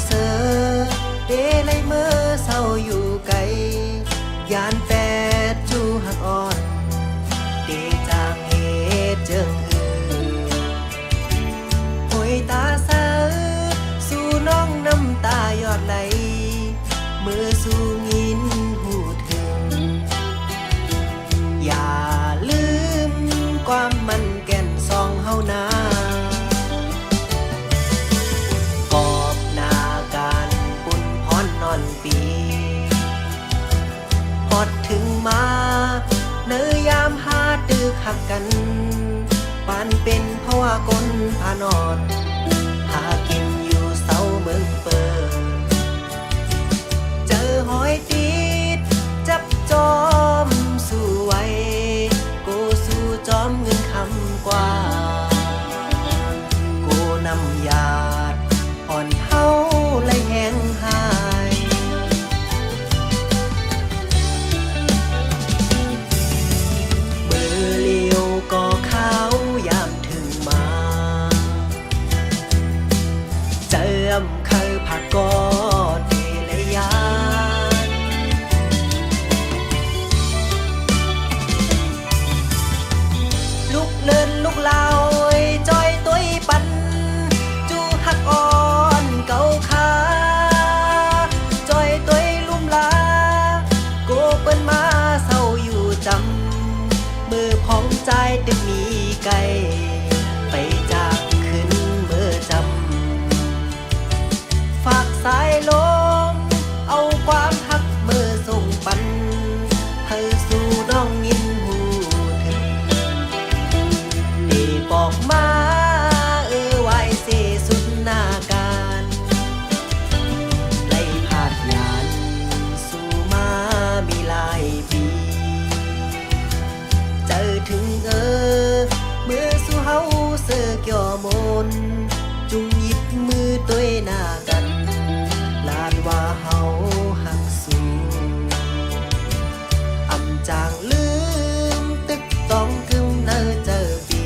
เสือเดลัยเมื่อเศร้าอยู่ไกลยานแปดจูหักอ่อนเดจางเหตุเจิงหอยตาเสือสู่น้องน้ำตายอดไหลเมื่อสู่ยินหูถึงอย่าลืมความมันแก่นซองเฮานาปีฮอดถึงมาเนื้อยามหาตึกหักกันปานเป็นเพราะว่ากลพานอดหากินอยู่เสาเมืองเปิดเจอหอยติดจับจอมสู้ไว้กูสู้จอมเงินคำกว่ากูนำยาดอ่อนเฮาเลยแห้งหายก็เขายามถึงมาเจิมเคยผักกอดเดลยานลูกเลินลูกลาวจอยตัวปันจูหักอ่อนเก่าขาจอยตัวลุ่มลาโกเปิ้นมาเศร้าอยู่จำมือพองใจตึกมีไกลไปจากขึ้นเมื่อจำฝากสายลมเอาความหักเมื่อส่งปันให้สู่น้องยินหูถึงได้บอกมาไว้เสสุดหน้าการไล่ผาดยานสู่มามีหลายปีเจอถึงเมื่อสู่เฮาเสือเกี่ยวมนจุงหยิบมือตัวหน้ากันลานว่าเฮาหักสู้อำจางลืมตึกต้องถึงเนอเจอปี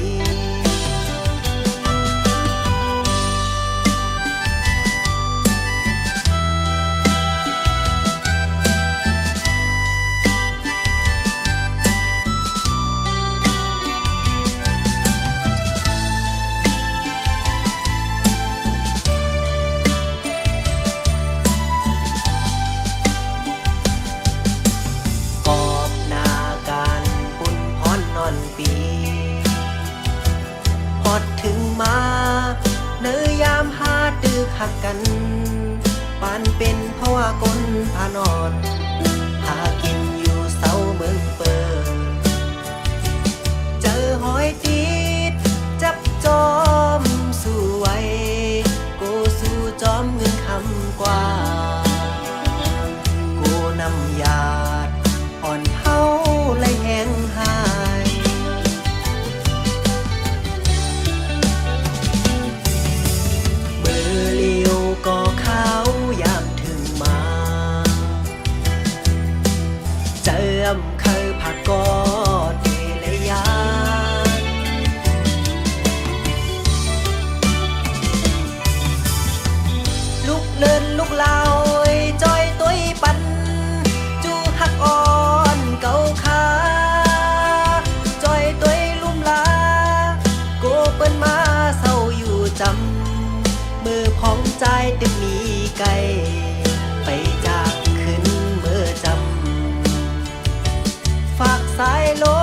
ฮอดถึงมาเนื้อยามหาตึกหักกันปานเป็นเพราะว่ากลพานอดหากินอยู่เสาเมืองเปิดเจอหอยติดจับจอมสู้ไว้กูสู้จอมเงินคำกว่ากูนำยาดอ่อนเฮาเลยแห้งหายก็เขายามถึงมาเจิมเคยผักกอดเดลยานลูกเลินลูกลาวจอยตัวปันจูหักอ่อนเก่าขาจอยตัวลุ่มลาโกเปิ้นมาเศร้าอยู่จำมือพองใจตึกมีไกลไปจากขึ้นเมื่อจำฝากสายลม